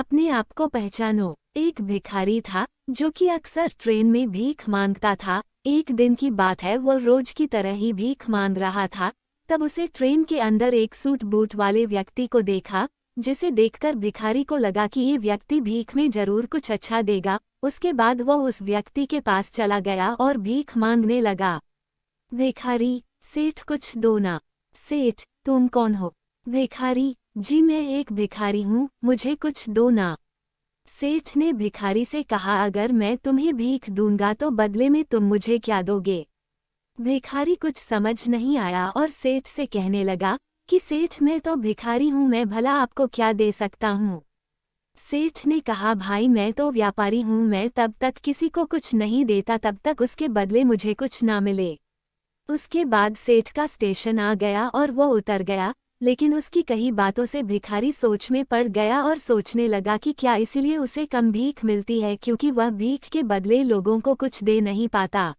अपने आप को पहचानो। एक भिखारी था जो कि अक्सर ट्रेन में भीख मांगता था। एक दिन की बात है, वो रोज की तरह ही भीख मांग रहा था। तब उसे ट्रेन के अंदर एक सूट बूट वाले व्यक्ति को देखा, जिसे देखकर भिखारी को लगा कि ये व्यक्ति भीख में जरूर कुछ अच्छा देगा। उसके बाद वो उस व्यक्ति के पास चला गया और भीख मांगने लगा। भिखारी: सेठ कुछ दो ना। सेठ: तुम कौन हो? भिखारी: जी मैं एक भिखारी हूँ, मुझे कुछ दो ना। सेठ ने भिखारी से कहा, अगर मैं तुम्हें भीख दूंगा तो बदले में तुम मुझे क्या दोगे? भिखारी कुछ समझ नहीं आया और सेठ से कहने लगा कि सेठ मैं तो भिखारी हूँ, मैं भला आपको क्या दे सकता हूँ? सेठ ने कहा, भाई मैं तो व्यापारी हूँ, मैं तब तक किसी को कुछ नहीं देता तब तक उसके बदले मुझे कुछ ना मिले। उसके बाद सेठ का स्टेशन आ गया और वो उतर गया, लेकिन उसकी कई बातों से भिखारी सोच में पड़ गया और सोचने लगा कि क्या इसीलिए उसे कम भीख मिलती है क्योंकि वह भीख के बदले लोगों को कुछ दे नहीं पाता।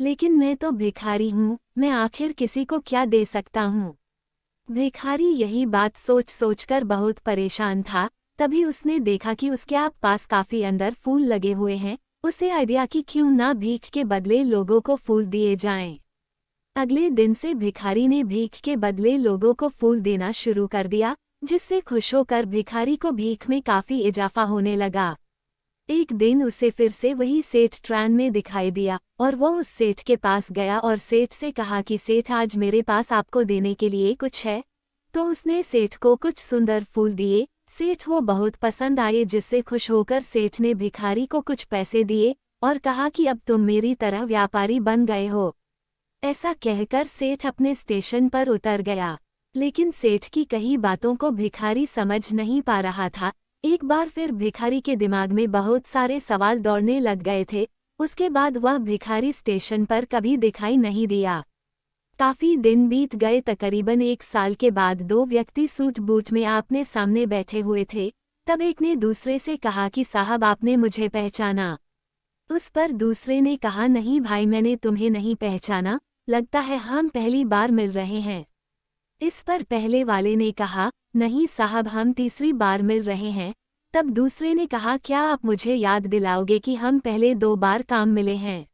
लेकिन मैं तो भिखारी हूँ, मैं आखिर किसी को क्या दे सकता हूँ? भिखारी यही बात सोच सोचकर बहुत परेशान था। तभी उसने देखा कि उसके आप पास काफी अंदर फूल लगे हुए हैं। उसे आइडिया कि क्यों ना भीख के बदले लोगों को फूल दिए जाएं। अगले दिन से भिखारी ने भीख के बदले लोगों को फूल देना शुरू कर दिया, जिससे खुश होकर भिखारी को भीख में काफी इजाफा होने लगा। एक दिन उसे फिर से वही सेठ ट्रेन में दिखाई दिया और वो उस सेठ के पास गया और सेठ से कहा कि सेठ आज मेरे पास आपको देने के लिए कुछ है। तो उसने सेठ को कुछ सुंदर फूल दिए। सेठ वो बहुत पसंद आए, जिससे खुश होकर सेठ ने भिखारी को कुछ पैसे दिए और कहा कि अब तुम मेरी तरह व्यापारी बन गए हो। ऐसा कहकर सेठ अपने स्टेशन पर उतर गया, लेकिन सेठ की कई बातों को भिखारी समझ नहीं पा रहा था। एक बार फिर भिखारी के दिमाग में बहुत सारे सवाल दौड़ने लग गए थे। उसके बाद वह भिखारी स्टेशन पर कभी दिखाई नहीं दिया। काफी दिन बीत गए। तकरीबन 1 साल के बाद 2 व्यक्ति सूट बूट में आमने सामने बैठे हुए थे। तब एक ने दूसरे से कहा कि साहब आपने मुझे पहचाना? उस पर दूसरे ने कहा, नहीं भाई मैंने तुम्हें नहीं पहचाना, लगता है हम पहली बार मिल रहे हैं। इस पर पहले वाले ने कहा, नहीं साहब हम तीसरी बार मिल रहे हैं। तब दूसरे ने कहा, क्या आप मुझे याद दिलाओगे कि हम पहले 2 बार काम मिले हैं?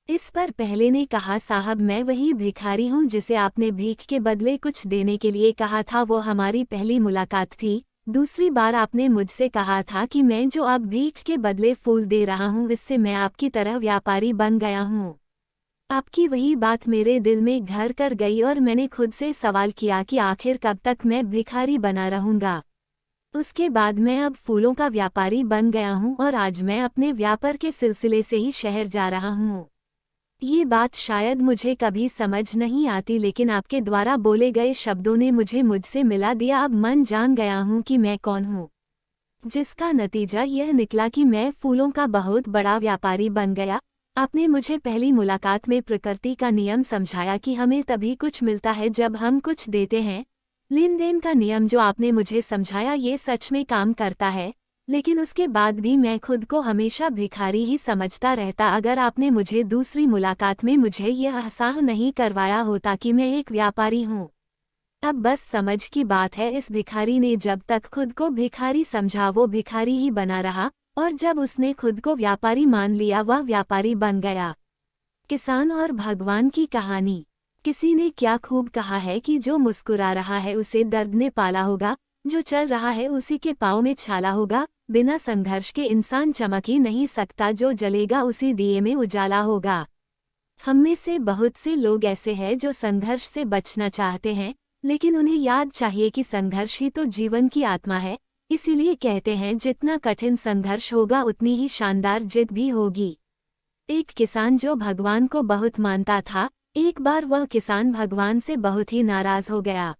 इस पर पहले ने कहा, साहब मैं वही भिखारी हूँ जिसे आपने भीख के बदले कुछ देने के लिए कहा था, वो हमारी पहली मुलाकात थी। दूसरी बार आपने मुझसे कहा था कि मैं जो अब भीख के बदले फूल दे रहा हूँ इससे मैं आपकी तरह व्यापारी बन गया हूँ। आपकी वही बात मेरे दिल में घर कर गई और मैंने खुद से सवाल किया कि आखिर कब तक मैं भिखारी बना रहूँगा। उसके बाद मैं अब फूलों का व्यापारी बन गया हूँ और आज मैं अपने व्यापार के सिलसिले से ही शहर जा रहा हूँ। ये बात शायद मुझे कभी समझ नहीं आती, लेकिन आपके द्वारा बोले गए शब्दों ने मुझे मुझसे मिला दिया। अब मन जान गया हूँ कि मैं कौन हूँ, जिसका नतीजा यह निकला कि मैं फूलों का बहुत बड़ा व्यापारी बन गया। आपने मुझे पहली मुलाकात में प्रकृति का नियम समझाया कि हमें तभी कुछ मिलता है जब हम कुछ देते हैं। लेन देन का नियम जो आपने मुझे समझाया ये सच में काम करता है, लेकिन उसके बाद भी मैं खुद को हमेशा भिखारी ही समझता रहता। अगर आपने मुझे दूसरी मुलाकात में मुझे यह एहसास नहीं करवाया होता कि मैं एक व्यापारी हूँ। अब बस समझ की बात है, इस भिखारी ने जब तक खुद को भिखारी समझा वो भिखारी ही बना रहा, और जब उसने खुद को व्यापारी मान लिया वह व्यापारी बन गया। किसान और भगवान की कहानी। किसी ने क्या खूब कहा है कि जो मुस्कुरा रहा है उसे दर्द ने पाला होगा, जो चल रहा है उसी के पाँव में छाला होगा। बिना संघर्ष के इंसान चमक ही नहीं सकता, जो जलेगा उसी दिए में उजाला होगा। हम में से बहुत से लोग ऐसे हैं जो संघर्ष से बचना चाहते हैं, लेकिन उन्हें याद चाहिए कि संघर्ष ही तो जीवन की आत्मा है। इसीलिए कहते हैं जितना कठिन संघर्ष होगा उतनी ही शानदार जीत भी होगी। एक किसान जो भगवान को बहुत मानता था, एक बार वह किसान भगवान से बहुत ही नाराज हो गया।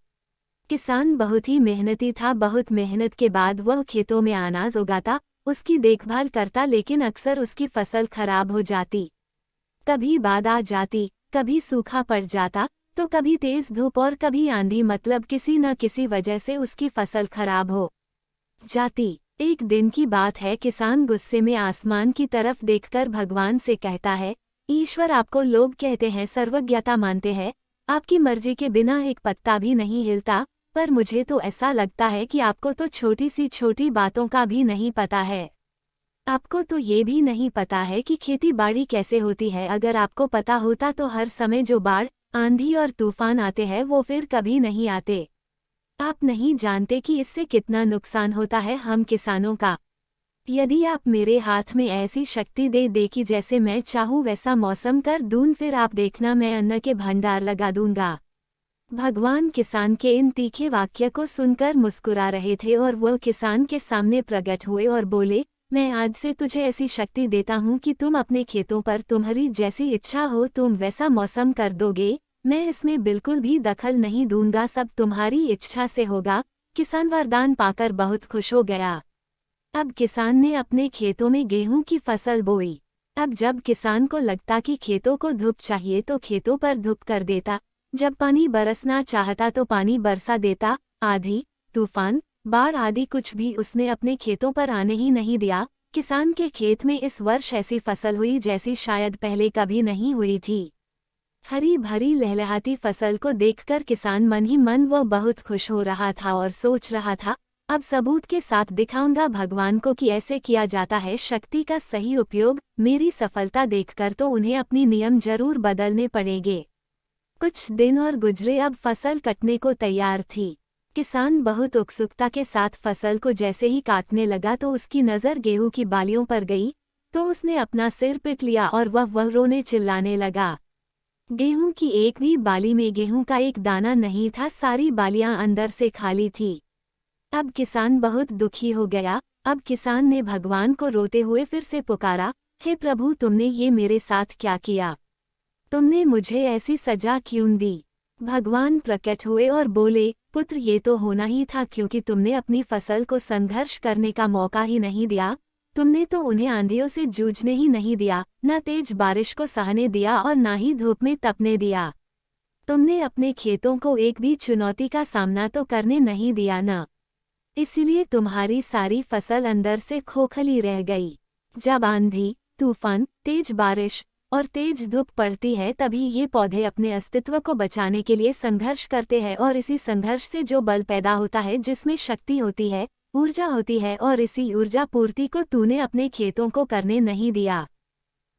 किसान बहुत ही मेहनती था, बहुत मेहनत के बाद वह खेतों में अनाज उगाता, उसकी देखभाल करता, लेकिन अक्सर उसकी फसल खराब हो जाती। कभी बाढ़ आ जाती, कभी सूखा पड़ जाता, तो कभी तेज धूप और कभी आंधी, मतलब किसी न किसी वजह से उसकी फसल खराब हो जाती। एक दिन की बात है, किसान गुस्से में आसमान की तरफ देखकर भगवान से कहता है, ईश्वर आपको लोग कहते हैं सर्वज्ञता मानते हैं, आपकी मर्जी के बिना एक पत्ता भी नहीं हिलता, पर मुझे तो ऐसा लगता है कि आपको तो छोटी सी छोटी बातों का भी नहीं पता है। आपको तो ये भी नहीं पता है कि खेती बाड़ी कैसे होती है। अगर आपको पता होता तो हर समय जो बाढ़, आंधी और तूफान आते हैं वो फिर कभी नहीं आते। आप नहीं जानते कि इससे कितना नुकसान होता है हम किसानों का। यदि आप मेरे हाथ में ऐसी शक्ति दे कि जैसे मैं चाहूँ वैसा मौसम कर दूं, फिर आप देखना मैं अन्न के भंडार लगा दूंगा। भगवान किसान के इन तीखे वाक्य को सुनकर मुस्कुरा रहे थे और वह किसान के सामने प्रकट हुए और बोले, मैं आज से तुझे ऐसी शक्ति देता हूँ कि तुम अपने खेतों पर तुम्हारी जैसी इच्छा हो तुम वैसा मौसम कर दोगे। मैं इसमें बिल्कुल भी दखल नहीं दूंगा, सब तुम्हारी इच्छा से होगा। किसान वरदान पाकर बहुत खुश हो गया। अब किसान ने अपने खेतों में गेहूं की फसल बोई। अब जब किसान को लगता कि खेतों को धूप चाहिए तो खेतों पर धूप कर देता, जब पानी बरसना चाहता तो पानी बरसा देता। आंधी, तूफान, बाढ़ आदि कुछ भी उसने अपने खेतों पर आने ही नहीं दिया। किसान के खेत में इस वर्ष ऐसी फसल हुई जैसी शायद पहले कभी नहीं हुई थी। हरी भरी लहलहाती फसल को देखकर किसान मन ही मन वो बहुत खुश हो रहा था और सोच रहा था, अब सबूत के साथ दिखाऊंगा भगवान को कि ऐसे किया जाता है शक्ति का सही उपयोग। मेरी सफलता देखकर तो उन्हें अपनी नियम जरूर बदलने पड़ेंगे। कुछ दिन और गुजरे, अब फसल कटने को तैयार थी। किसान बहुत उत्सुकता के साथ फसल को जैसे ही काटने लगा तो उसकी नज़र गेहूं की बालियों पर गई, तो उसने अपना सिर पीट लिया और वह रोने चिल्लाने लगा। गेहूं की एक भी बाली में गेहूं का एक दाना नहीं था, सारी बालियां अंदर से खाली थी। अब किसान बहुत दुखी हो गया। अब किसान ने भगवान को रोते हुए फिर से पुकारा, हे प्रभु, तुमने ये मेरे साथ क्या किया? तुमने मुझे ऐसी सजा क्यों दी? भगवान प्रकट हुए और बोले, पुत्र, ये तो होना ही था क्योंकि तुमने अपनी फसल को संघर्ष करने का मौका ही नहीं दिया। तुमने तो उन्हें आंधियों से जूझने ही नहीं दिया, न तेज बारिश को सहने दिया और न ही धूप में तपने दिया। तुमने अपने खेतों को एक भी चुनौती का सामना तो करने नहीं दिया न। इसलिए तुम्हारी सारी फसल अंदर से खोखली रह गई। जब आंधी, तूफान, तेज बारिश और तेज धूप पड़ती है तभी ये पौधे अपने अस्तित्व को बचाने के लिए संघर्ष करते हैं, और इसी संघर्ष से जो बल पैदा होता है, जिसमें शक्ति होती है, ऊर्जा होती है, और इसी ऊर्जा पूर्ति को तूने अपने खेतों को करने नहीं दिया।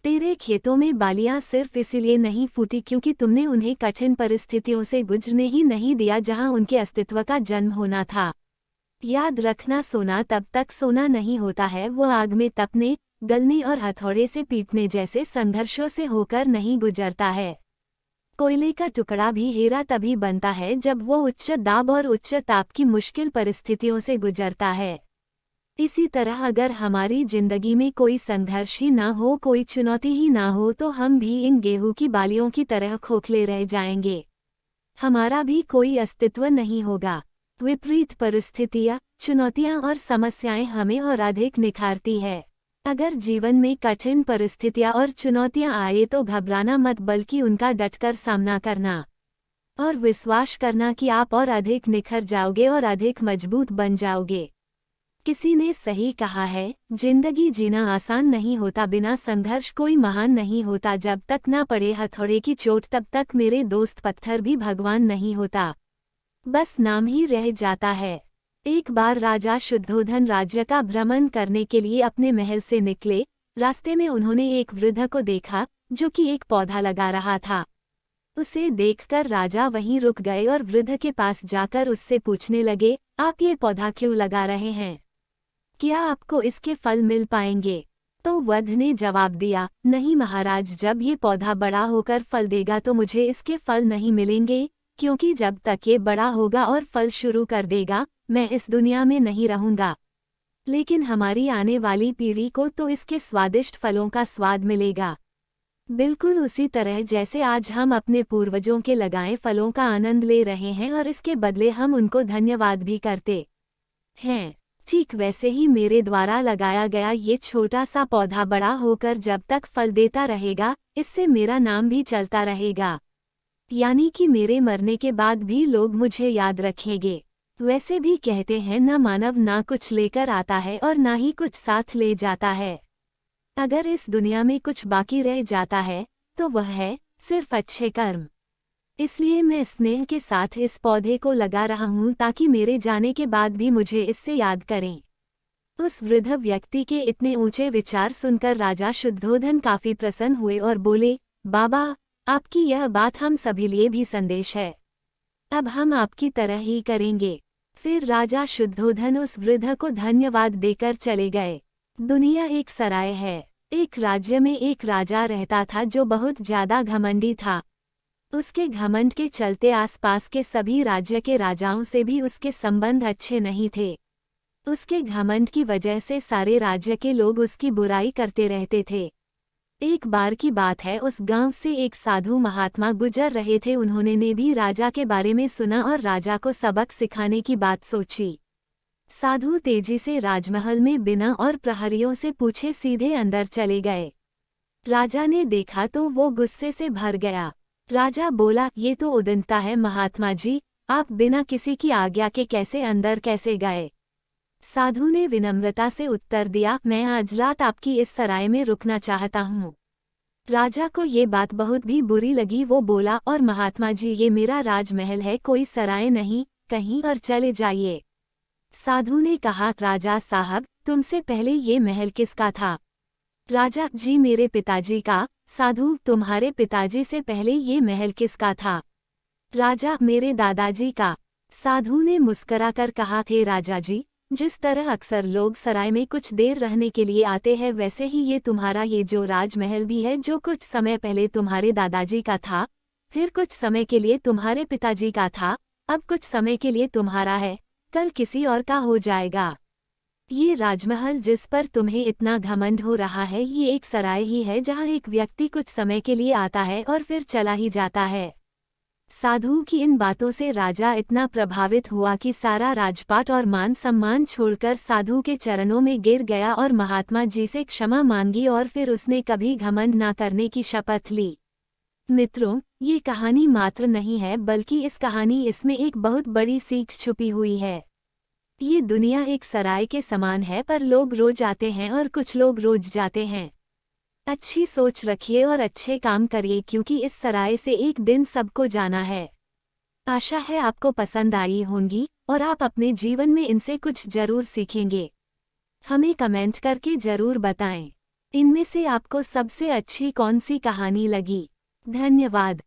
तेरे खेतों में बालियां सिर्फ इसलिए नहीं फूटी क्योंकि तुमने उन्हें कठिन परिस्थितियों से गुजरने ही नहीं दिया जहां उनके अस्तित्व का जन्म होना था। याद रखना, सोना तब तक सोना नहीं होता है, वो आग में तपने, गलने और हथौड़े से पीटने जैसे संघर्षों से होकर नहीं गुजरता है। कोयले का टुकड़ा भी हीरा तभी बनता है जब वो उच्च दाब और उच्च ताप की मुश्किल परिस्थितियों से गुजरता है। इसी तरह अगर हमारी जिंदगी में कोई संघर्ष ही ना हो, कोई चुनौती ही ना हो, तो हम भी इन गेहूं की बालियों की तरह खोखले रह जाएंगे। हमारा भी कोई अस्तित्व नहीं होगा। विपरीत परिस्थितियाँ, चुनौतियाँ और समस्याएं हमें और अधिक निखारती है। अगर जीवन में कठिन परिस्थितियाँ और चुनौतियाँ आए तो घबराना मत, बल्कि उनका डटकर सामना करना और विश्वास करना कि आप और अधिक निखर जाओगे और अधिक मजबूत बन जाओगे। किसी ने सही कहा है, जिंदगी जीना आसान नहीं होता, बिना संघर्ष कोई महान नहीं होता। जब तक ना पड़े हथौड़े की चोट तब तक मेरे दोस्त पत्थर भी भगवान नहीं होता, बस नाम ही रह जाता है। एक बार राजा शुद्धोधन राज्य का भ्रमण करने के लिए अपने महल से निकले। रास्ते में उन्होंने एक वृद्ध को देखा जो कि एक पौधा लगा रहा था। उसे देखकर राजा वहीं रुक गए और वृद्ध के पास जाकर उससे पूछने लगे, आप ये पौधा क्यों लगा रहे हैं? क्या आपको इसके फल मिल पाएंगे? तो वृद्ध ने जवाब दिया, नहीं महाराज, जब ये पौधा बड़ा होकर फल देगा तो मुझे इसके फल नहीं मिलेंगे, क्योंकि जब तक ये बड़ा होगा और फल शुरू कर देगा मैं इस दुनिया में नहीं रहूंगा। लेकिन हमारी आने वाली पीढ़ी को तो इसके स्वादिष्ट फलों का स्वाद मिलेगा। बिल्कुल उसी तरह जैसे आज हम अपने पूर्वजों के लगाए फलों का आनंद ले रहे हैं और इसके बदले हम उनको धन्यवाद भी करते हैं, ठीक वैसे ही मेरे द्वारा लगाया गया ये छोटा सा पौधा बड़ा होकर जब तक फल देता रहेगा, इससे मेरा नाम भी चलता रहेगा। यानी कि मेरे मरने के बाद भी लोग मुझे याद रखेंगे। वैसे भी कहते हैं, न मानव ना कुछ लेकर आता है और ना ही कुछ साथ ले जाता है। अगर इस दुनिया में कुछ बाकी रह जाता है तो वह है सिर्फ अच्छे कर्म। इसलिए मैं स्नेह के साथ इस पौधे को लगा रहा हूँ ताकि मेरे जाने के बाद भी मुझे इससे याद करें। उस वृद्ध व्यक्ति के इतने ऊंचे विचार सुनकर राजा शुद्धोधन काफी प्रसन्न हुए और बोले, बाबा, आपकी यह बात हम सभी लिए भी संदेश है। अब हम आपकी तरह ही करेंगे। फिर राजा शुद्धोधन उस वृद्ध को धन्यवाद देकर चले गए। दुनिया एक सराय है। एक राज्य में एक राजा रहता था जो बहुत ज्यादा घमंडी था। उसके घमंड के चलते आसपास के सभी राज्य के राजाओं से भी उसके संबंध अच्छे नहीं थे। उसके घमंड की वजह से सारे राज्य के लोग उसकी बुराई करते रहते थे। एक बार की बात है, उस गांव से एक साधु महात्मा गुजर रहे थे। उन्होंने ने भी राजा के बारे में सुना और राजा को सबक सिखाने की बात सोची। साधु तेजी से राजमहल में बिना और प्रहरियों से पूछे सीधे अंदर चले गए। राजा ने देखा तो वो गुस्से से भर गया। राजा बोला, ये तो उद्दंडता है महात्मा जी, आप बिना किसी की आज्ञा के कैसे अंदर कैसे गए? साधु ने विनम्रता से उत्तर दिया, मैं आज रात आपकी इस सराय में रुकना चाहता हूँ। राजा को ये बात बहुत भी बुरी लगी। वो बोला, और महात्मा जी, ये मेरा राजमहल है, कोई सराय नहीं, कहीं और चले जाइए। साधु ने कहा, राजा साहब, तुमसे पहले ये महल किसका था? राजा जी, मेरे पिताजी का। साधु, तुम्हारे पिताजी से पहले ये महल किसका था? राजा, मेरे दादाजी का। साधु ने मुस्कराकर कहा, थे राजा जी, जिस तरह अक्सर लोग सराय में कुछ देर रहने के लिए आते हैं, वैसे ही ये तुम्हारा ये जो राजमहल भी है, जो कुछ समय पहले तुम्हारे दादाजी का था, फिर कुछ समय के लिए तुम्हारे पिताजी का था, अब कुछ समय के लिए तुम्हारा है, कल किसी और का हो जाएगा। ये राजमहल जिस पर तुम्हें इतना घमंड हो रहा है, ये एक सराय ही है जहाँ एक व्यक्ति कुछ समय के लिए आता है और फिर चला ही जाता है। साधु की इन बातों से राजा इतना प्रभावित हुआ कि सारा राजपाट और मान सम्मान छोड़कर साधु के चरणों में गिर गया और महात्मा जी से क्षमा मांगी और फिर उसने कभी घमंड ना करने की शपथ ली। मित्रों, ये कहानी मात्र नहीं है, बल्कि इस कहानी इसमें एक बहुत बड़ी सीख छुपी हुई है। ये दुनिया एक सराय के समान है, पर लोग रोज आते हैं और कुछ लोग रोज जाते हैं। अच्छी सोच रखिए और अच्छे काम करिए, क्योंकि इस सराय से एक दिन सबको जाना है। आशा है आपको पसंद आई होंगी और आप अपने जीवन में इनसे कुछ जरूर सीखेंगे। हमें कमेंट करके जरूर बताएं, इनमें से आपको सबसे अच्छी कौन सी कहानी लगी। धन्यवाद।